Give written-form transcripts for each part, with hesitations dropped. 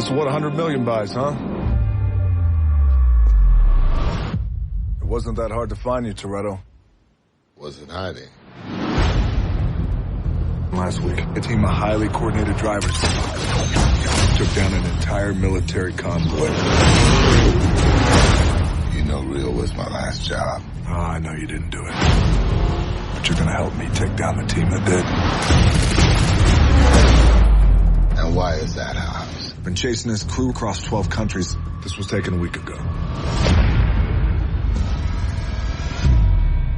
So what 100 million buys, huh? It wasn't that hard to find you, Toretto. Wasn't hiding. Last week, a team of highly coordinated drivers took down an entire military convoy. You know Rio was my last job. Oh, I know you didn't do it. But you're gonna help me take down the team that did. And why is that, Hobbs? Been chasing this crew across 12 countries. This was taken a week ago.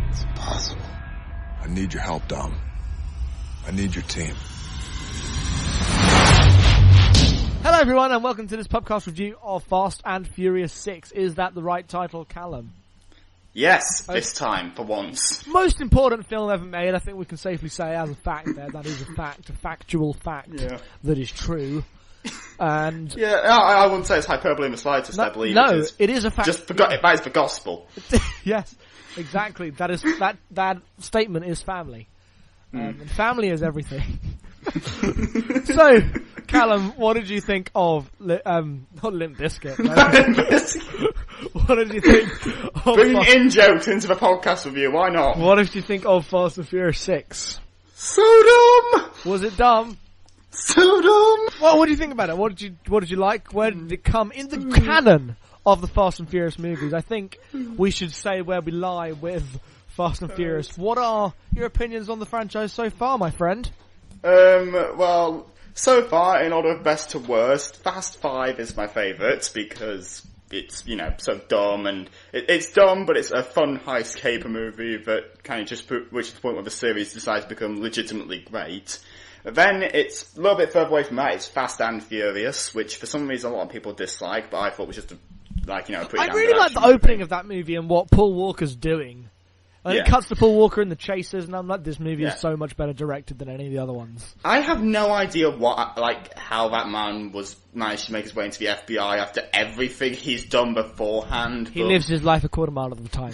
It's impossible. I need your help, Dom. I need your team. Hello everyone and welcome to this Pupcast review of Fast and Furious 6. Is that the right title, Callum? Yes, this time, for once. Most important film ever made, I think we can safely say as a fact there. That is a fact, a factual fact that is true. And yeah, I wouldn't say it's hyperbole in the slightest, I believe. No, it is a fact. That is for gospel. Yes, exactly. That statement is family. And family is everything. So, Callum, what did you think of not Limp Bizkit? What did you think of bringing in jokes into the podcast review? Why not? What did you think of Fast and Furious 6? So dumb. Was it dumb? So dumb. Well, what do you think about it? What did you like? Where did it come in the canon of the Fast and Furious movies? I think we should say where we lie with Fast and Furious. What are your opinions on the franchise so far, my friend? Well, so far, in order of best to worst, Fast 5 is my favourite because it's, so dumb and it's dumb, but it's a fun heist caper movie that kind of just reaches the point where the series decides to become legitimately great. Then it's a little bit further away from that, it's Fast and Furious, which for some reason a lot of people dislike, but I thought was just a pretty I really like the opening of that movie and what Paul Walker's doing. And it cuts to Paul Walker in the chases, and I'm like, this movie is so much better directed than any of the other ones. I have no idea how that man managed to make his way into the FBI after everything he's done beforehand. He lives his life a quarter mile at a time.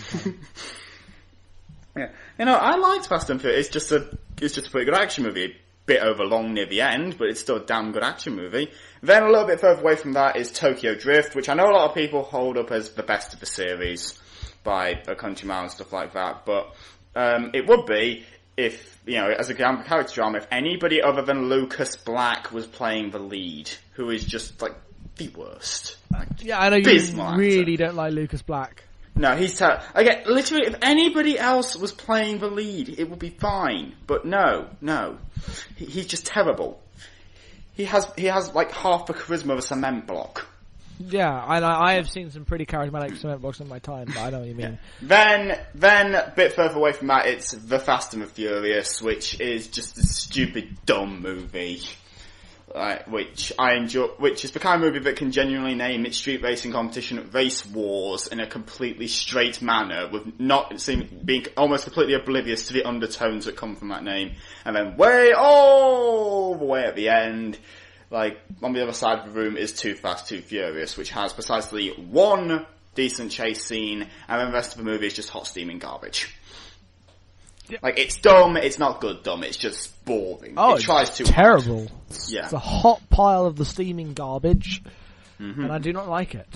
Yeah, I liked Fast and Furious. It's just a pretty good action movie. A bit overlong near the end, but it's still a damn good action movie. Then a little bit further away from that is Tokyo Drift, which I know a lot of people hold up as the best of the series by a country mile and stuff like that, but it would be if, as a character drama, if anybody other than Lucas Black was playing the lead, who is just, the worst. I know you really don't like Lucas Black. No, he's again, literally, if anybody else was playing the lead, it would be fine, but no. He's just terrible. He has half the charisma of a cement block. Yeah, I have seen some pretty charismatic cement blocks in my time, but I know what you mean. Yeah. Then a bit further away from that, it's The Fast and the Furious, which is just a stupid, dumb movie. Which I enjoy, which is the kind of movie that can genuinely name its street racing competition Race Wars in a completely straight manner, with being almost completely oblivious to the undertones that come from that name. And then all the way at the end, on the other side of the room is Too Fast, Too Furious, which has precisely one decent chase scene, and then the rest of the movie is just hot steaming garbage. Yeah. It's dumb, it's not good dumb, it's just boring. Oh, it tries too terrible. hard. Yeah. It's a hot pile of the steaming garbage, and I do not like it.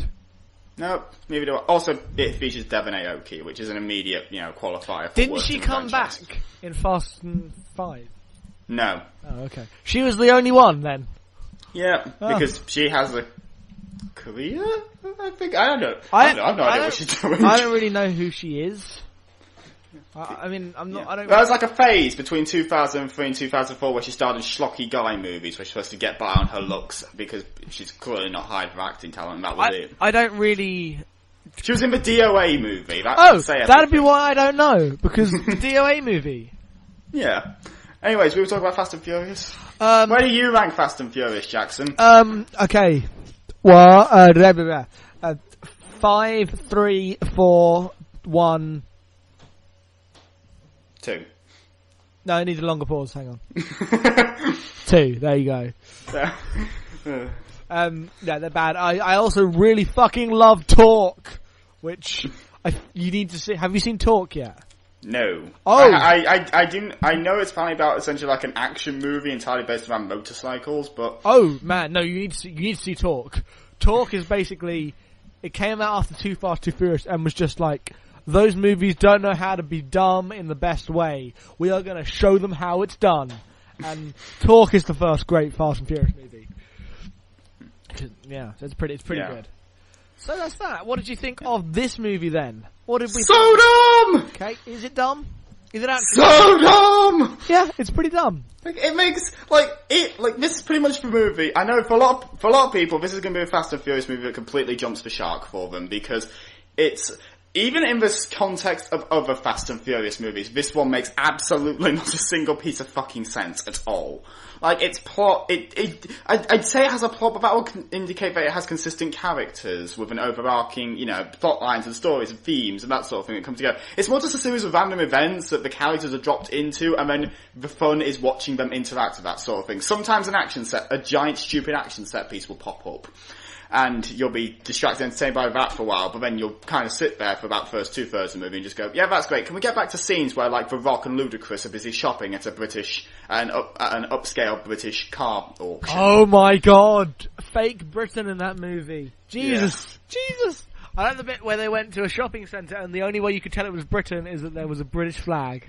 No, neither do I. Also, it features Devon Aoki, which is an immediate, qualifier for Didn't she come back in Fast and 5? No. Oh, okay. She was the only one, then? Yeah, because she has a career, I think. I don't know. I have no idea what she's doing. I don't really know who she is. I mean, I'm not. Yeah. I don't. There was a phase between 2003 and 2004 where she starred in schlocky guy movies, where she's supposed to get by on her looks because she's clearly not high for acting talent. And that was it. I don't really. She was in the DOA movie. That'd be why I don't know, because the DOA movie. Yeah. Anyways, we were talking about Fast and Furious. Where do you rank Fast and Furious, Jackson? Okay. Well, 5, 3, 4, 1. 2. No, I need a longer pause. Hang on. 2. There you go. Yeah, they're bad. I also really fucking love Torque, which you need to see. Have you seen Torque yet? No. Oh! I know it's apparently about essentially like an action movie entirely based around motorcycles, but... Oh, man, no, you need to see Talk. Talk is basically... It came out after Too Fast, Too Furious and was just like, those movies don't know how to be dumb in the best way. We are going to show them how it's done. And Talk is the first great Fast and Furious movie. Yeah, so it's pretty good. So that's that. What did you think of this movie then? What did we think? Dumb! Okay, is it dumb? Is it actually so dumb? Yeah, it's pretty dumb. Like, it makes, this is pretty much the movie. I know for a lot of people, this is going to be a Fast and Furious movie that completely jumps the shark for them, because it's, even in this context of other Fast and Furious movies, this one makes absolutely not a single piece of fucking sense at all. Like, its plot, I'd say it has a plot, but that will indicate that it has consistent characters with an overarching, plot lines and stories and themes and that sort of thing that come together. It's more just a series of random events that the characters are dropped into, and then the fun is watching them interact with that sort of thing. Sometimes a giant stupid action set piece will pop up. And you'll be distracted and entertained by that for a while, but then you'll kind of sit there for about the first 2/3 of the movie and just go, yeah, that's great. Can we get back to scenes where, like, The Rock and Ludacris are busy shopping at an upscale British car auction? Oh my god! Fake Britain in that movie. Jesus! I like the bit where they went to a shopping centre and the only way you could tell it was Britain is that there was a British flag.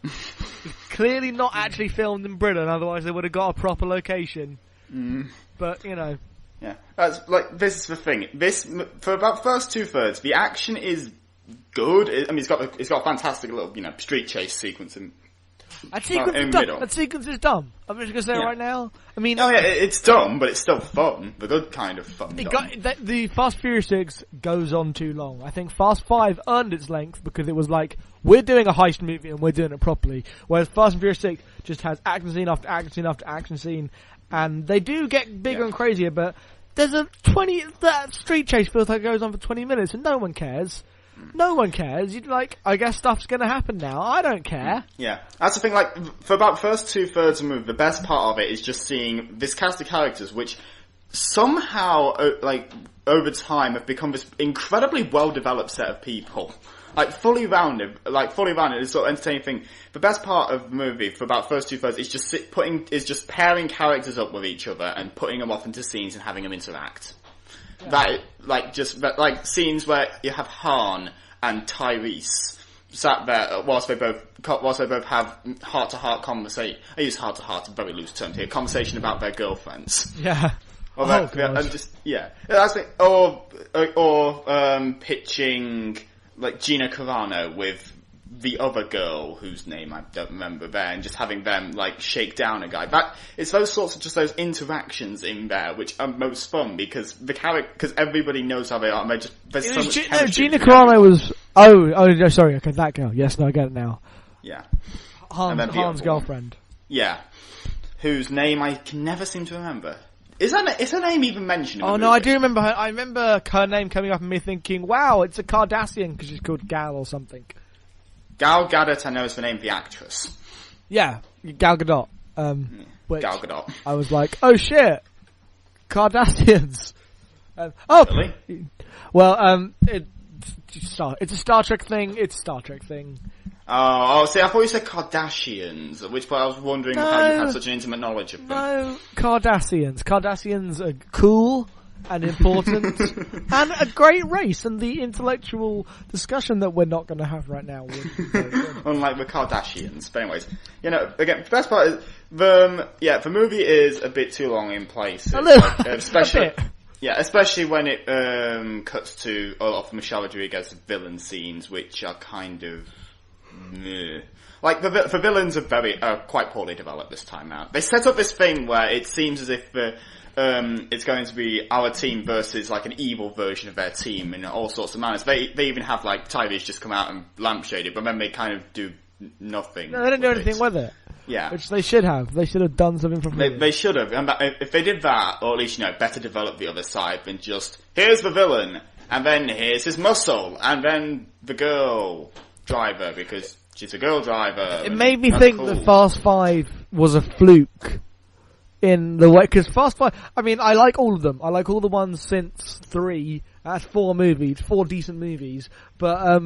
It's clearly not actually filmed in Britain, otherwise they would have got a proper location. But, Yeah, this is the thing. For about the first 2/3, the action is good. It's got a fantastic little, street chase sequence in the middle. That sequence is dumb. I'm just gonna say it right now. It's dumb, but it's still fun. The good kind of fun. The Fast Furious 6 goes on too long. I think Fast 5 earned its length because it was like, we're doing a heist movie and we're doing it properly. Whereas Fast and Furious 6 just has action scene after action scene after action scene. And they do get bigger and crazier, but there's that street chase feels like it goes on for 20 minutes and no one cares. No one cares. You'd I guess stuff's gonna happen now. I don't care. Yeah. That's the thing, for about the first 2/3 of the movie, the best part of it is just seeing this cast of characters, which somehow, over time have become this incredibly well-developed set of people. Fully rounded, is sort of entertaining thing. The best part of the movie for about first 2/3 is just pairing characters up with each other and putting them off into scenes and having them interact. Yeah. Scenes where you have Han and Tyrese sat there whilst they both have heart-to-heart conversation. I use heart-to-heart, a very loose term here. Conversation about their girlfriends. Yeah. Pitching Gina Carano with the other girl whose name I don't remember there, and just having them shake down a guy. It's those sorts of those interactions in there which are most fun because because everybody knows how they are. And there's so much chemistry. Gina Carano was sorry, okay, that girl. Yes, no, I get it now. Yeah, Han's girlfriend. Yeah, whose name I can never seem to remember. Is her name even mentioned? Oh no, I do remember her. I remember her name coming up and me thinking, wow, it's a Kardashian because she's called Gal or something. Gal Gadot, I know, is the name of the actress. Yeah, Gal Gadot. Gal Gadot. I was like, oh shit, Kardashians. Really? Well, it's a Star Trek thing. It's a Star Trek thing. Oh, see, I thought you said Kardashians, at which point I was wondering how you had such an intimate knowledge of them. No, Kardashians. Kardashians are cool and important and a great race, and the intellectual discussion that we're not going to have right now would be very good. Unlike the Kardashians. But anyways, again, the best part is, the movie is a bit too long in places. Especially when it cuts to a lot of Michelle Rodriguez's villain scenes, which are kind of... the villains are quite poorly developed this time out. They set up this thing where it seems as if it's going to be our team versus an evil version of their team in all sorts of manners. They even have Tyrese just come out and lampshade it, but then they kind of do nothing. No, they don't do anything with it. Yeah, which they should have. They should have done something for free. They should have, and if they did that, or at least better develop the other side than just here's the villain, and then here's his muscle, and then the girl driver because she's a girl driver. It made me think that Fast 5 was a fluke. in the way, because Fast Five, I mean, I like all of them. I like all the ones since 3. That's 4 movies, 4 decent movies. But,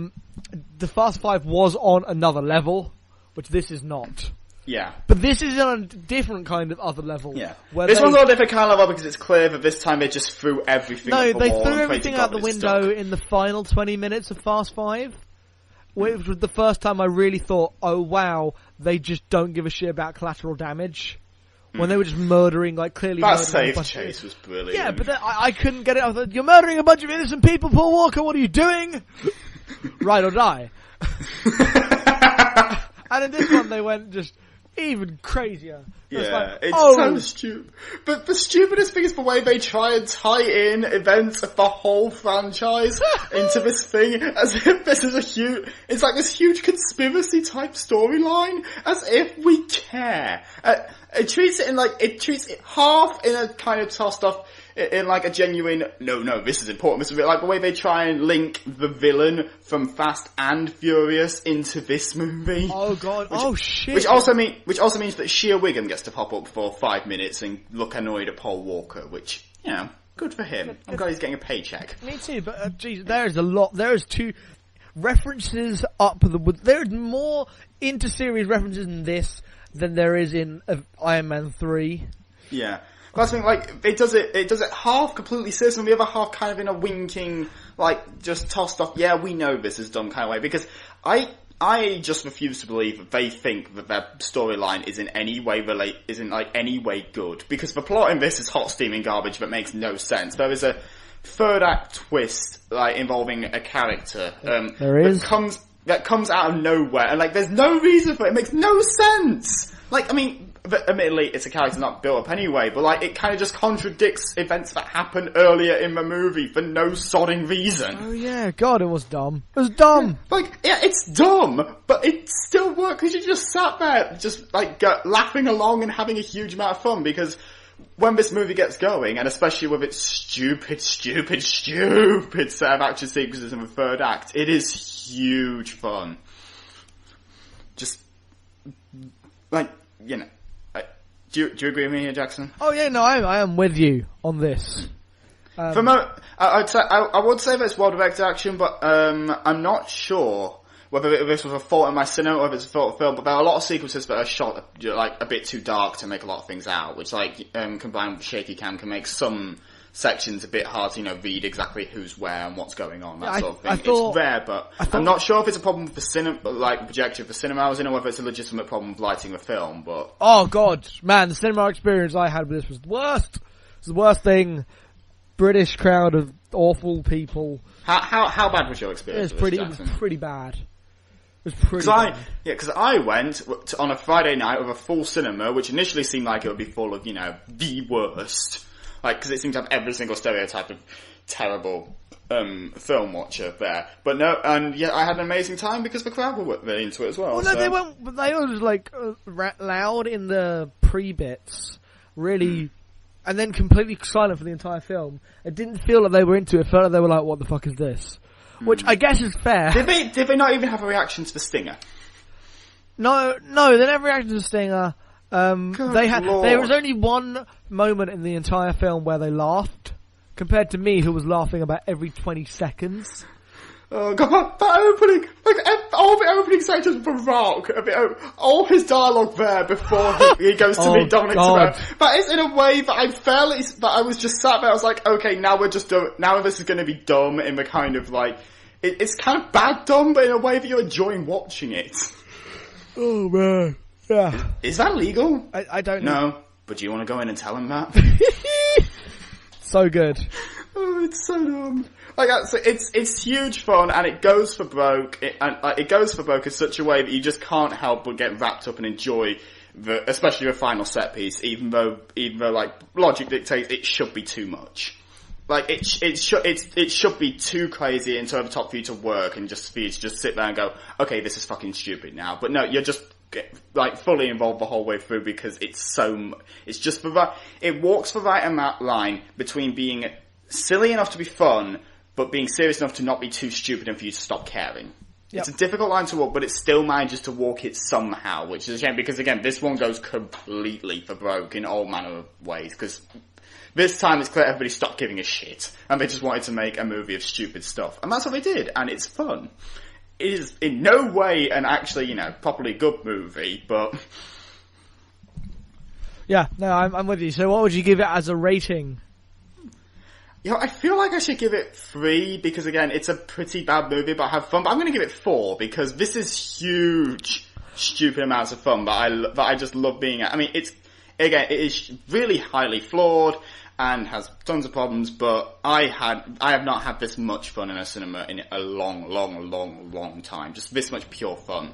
the Fast Five was on another level, which this is not. Yeah. But this is on a different kind of other level. Yeah. This one's on a different kind of level because it's clear that this time they just threw everything No, at the they wall threw and everything prayed to out God the that it window stuck. in the final 20 minutes of Fast Five. Which was the first time I really thought, oh wow, they just don't give a shit about collateral damage. When they were just murdering, like, clearly That murdering safe chase was brilliant. Yeah, but then I couldn't get it. I was like, you're murdering a bunch of innocent people, Paul Walker, what are you doing? Ride or die. And in this one they went just even crazier. Yeah, it's so stupid. But the stupidest thing is the way they try and tie in events of the whole franchise into this thing, as if this is it's like this huge conspiracy type storyline, as if we care. It treats it half in a kind of tossed off, in like a genuine, no, this is important. This is like the way they try and link the villain from Fast and Furious into this movie. Oh god, shit. Which also means that Shea Wiggum gets to pop up for 5 minutes and look annoyed at Paul Walker, which, you know, good for him. I'm glad he's getting a paycheck. Me too, but geez, there's a lot. There's 2 references up the wood. There's more inter-series references in this than there is in Iron Man 3. Yeah. That's the thing, like, it does it half completely serious and the other half kind of in a winking, like, just tossed off, yeah, we know this is dumb kind of way, because I just refuse to believe that they think that their storyline is in any way any way good, because the plot in this is hot steaming garbage that makes no sense. There is a third act twist, like, involving a character, there is. that comes out of nowhere, and like, there's no reason for it, it makes no sense! Like, I mean, but admittedly, it's a character not built up anyway, but like, it kind of just contradicts events that happened earlier in the movie for no sodding reason. Oh yeah, god, it was dumb. It was dumb! Like, yeah, it's dumb, but it still worked because you just sat there, just like, laughing along and having a huge amount of fun, because when this movie gets going, and especially with its stupid set of action sequences in the third act, it is huge fun. Just, like, you know, do you agree with me here, Jackson? Oh yeah, no, I am with you on this. I would say that it's well-directed action, but I'm not sure whether this was a fault in my cinema or if it's a fault of film, but there are a lot of sequences that are shot like a bit too dark to make a lot of things out, which like combined with shaky cam can make some sections a bit hard to, read exactly who's where and what's going on, that sort of thing. It's rare, but I'm not sure if it's a problem with the cinema, like the projector of the cinema I was in, or whether it's a legitimate problem with lighting the film, but... Oh god, man, the cinema experience I had with this was the worst. It's the worst thing. British crowd of awful people. How bad was your experience? It was pretty bad. It was pretty bad. Because I went on a Friday night with a full cinema, which initially seemed like it would be full of, the worst. Like, because it seemed to have every single stereotype of terrible film watcher there. But no, and yeah, I had an amazing time because the crowd were really into it as well. Well, no, they weren't. They were just like loud in the pre-bits, really, and then completely silent for the entire film. It didn't feel like they were into it. It felt like they were like, "What the fuck is this?" Which I guess is fair. Did they not even have a reaction to the stinger? No, they never reacted to the stinger. There was only one moment in the entire film where they laughed, compared to me, who was laughing about every 20 seconds. Oh god, that opening, like, all the opening sections for Rock, all his dialogue there before he goes to meet Dominic Toretto, that is in a way that I was just sat there, I was like, okay, now this is gonna be dumb in the kind of like, it's kind of bad dumb, but in a way that you're enjoying watching it. Oh man. Yeah. Is that legal? I don't know. No. But do you want to go in and tell him that? So good. Oh, it's so dumb. Like, it's huge fun, and it goes for broke. It goes for broke in such a way that you just can't help but get wrapped up and enjoy especially the final set piece, even though like logic dictates it should be too much. Like it should be too crazy and too over the top for you to work, and just for you to just sit there and go, okay, this is fucking stupid now. But no, you're just like fully involved the whole way through because it walks the right amount line between being silly enough to be fun, but being serious enough to not be too stupid and for you to stop caring. It's a difficult line to walk, but it still manages to walk it somehow, which is a shame because, again, this one goes completely for broke in all manner of ways, because this time it's clear everybody stopped giving a shit, and they just wanted to make a movie of stupid stuff. And that's what they did, and it's fun. It is in no way an actually, properly good movie, but... Yeah, no, I'm with you. So what would you give it as a rating? I feel like I should give it 3 because, again, it's a pretty bad movie, but I have fun. But I'm going to give it 4 because this is huge, stupid amounts of fun that I just love being at. I mean, it is really highly flawed and has tons of problems, but I have not had this much fun in a cinema in a long time. Just this much pure fun.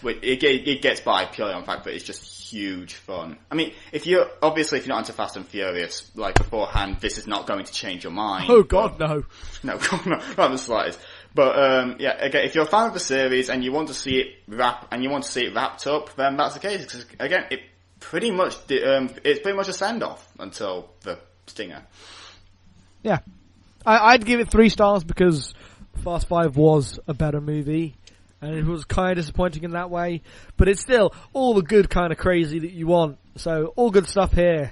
It gets by purely on the fact that it's just huge fun. I mean, if you're not into Fast and Furious, like beforehand, this is not going to change your mind. Oh God, no. No, not the slightest. But, again, if you're a fan of the series and you want to see it wrapped up, then that's the case. Because, again, it's pretty much a send-off until the stinger. Yeah. I'd give it 3 stars because Fast 5 was a better movie. And it was kind of disappointing in that way. But it's still all the good kind of crazy that you want. So, all good stuff here.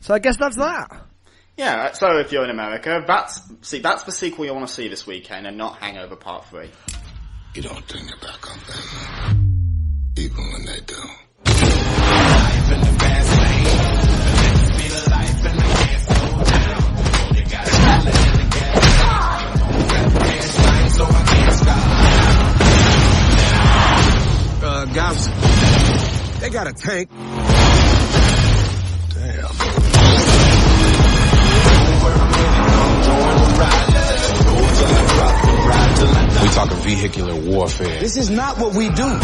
So I guess that's that. Yeah, so if you're in America, that's the sequel you want to see this weekend and not Hangover Part 3. You don't turn your back on them. Even when they do. Life in the fast lane. Be the life and I can't slow down. You gotta stop it in the gas. Got the gas line so I can't stop. Guys, they got a tank. Damn. We talking vehicular warfare. This is not what we do.